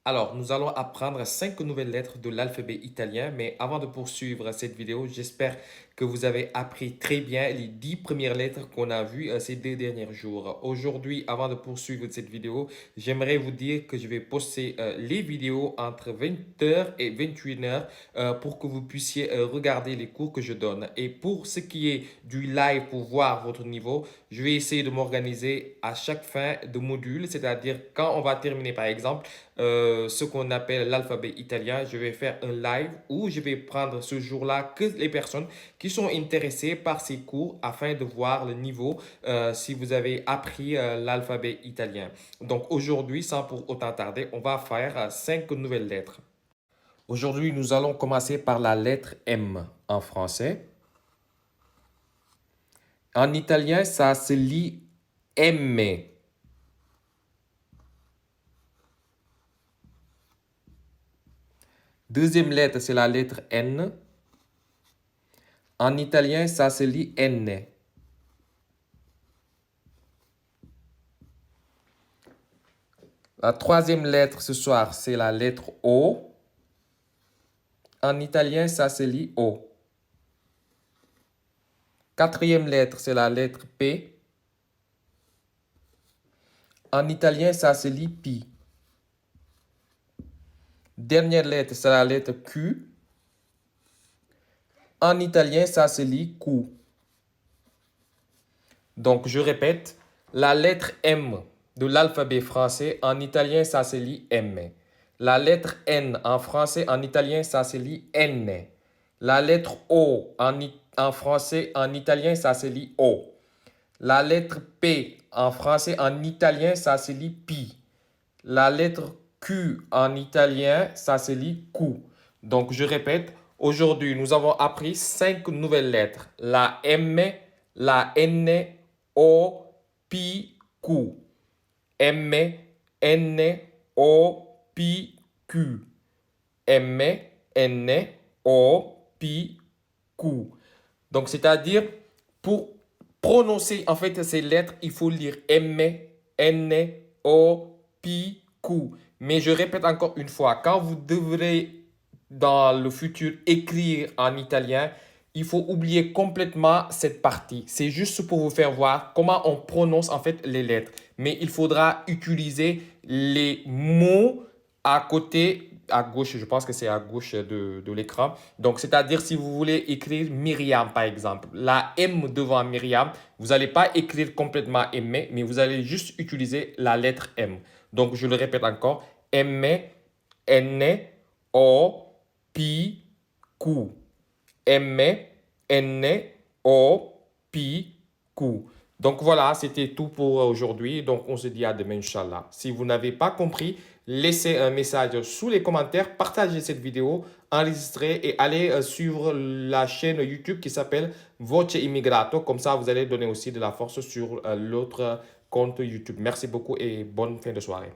Alors, nous allons apprendre 5 nouvelles lettres de l'alphabet italien, mais avant de poursuivre cette vidéo, j'espère que vous avez appris très bien les 10 premières lettres qu'on a vues ces 2 derniers jours. Aujourd'hui, avant de poursuivre cette vidéo, j'aimerais vous dire que je vais poster les vidéos entre 20 h et 21 h pour que vous puissiez regarder les cours que je donne. Et pour ce qui est du live pour voir votre niveau, je vais essayer de m'organiser à chaque fin de module, c'est-à-dire quand on va terminer par exemple ce qu'on appelle l'alphabet italien, je vais faire un live où je vais prendre ce jour-là que les personnes qui sont intéressées par ces cours afin de voir le niveau si vous avez appris l'alphabet italien. Donc aujourd'hui, sans pour autant tarder, on va faire 5 nouvelles lettres. Aujourd'hui, nous allons commencer par la lettre M en français. En italien, ça se lit M. Deuxième lettre, c'est la lettre N. En italien, ça se lit N. La troisième lettre ce soir, c'est la lettre O. En italien, ça se lit O. Quatrième lettre, c'est la lettre P. En italien, ça se lit Pi. Dernière lettre, c'est la lettre Q. En italien, ça se lit Q. Donc, je répète, la lettre M de l'alphabet français, en italien, ça se lit M. La lettre N en français, en italien, ça se lit N. La lettre O en français, en italien, ça se lit O. La lettre P en français, en italien, ça se lit Pi. La lettre Q en italien, ça se lit Q. Donc, je répète, aujourd'hui, nous avons appris 5 nouvelles lettres. La M, la N, O, P, Q. M, N, O, P, Q. M, N, O, P, Q. Donc, c'est-à-dire, pour prononcer en fait ces lettres, il faut lire M, N, O, P, Q. Mais je répète encore une fois, quand vous devrez dans le futur écrire en italien, il faut oublier complètement cette partie. C'est juste pour vous faire voir comment on prononce en fait les lettres. Mais il faudra utiliser les mots à côté, à gauche, je pense que c'est à gauche de l'écran. Donc, c'est-à-dire si vous voulez écrire Myriam, par exemple, la M devant Myriam, vous n'allez pas écrire complètement M, mais vous allez juste utiliser la lettre M. Donc, je le répète encore, M, N, O, P, Q. M, N, O, P, Q. Donc voilà, c'était tout pour aujourd'hui. Donc on se dit à demain, Inch'Allah. Si vous n'avez pas compris, laissez un message sous les commentaires, partagez cette vidéo, enregistrez et allez suivre la chaîne YouTube qui s'appelle Voce Immigrato. Comme ça, vous allez donner aussi de la force sur l'autre compte YouTube. Merci beaucoup et bonne fin de soirée.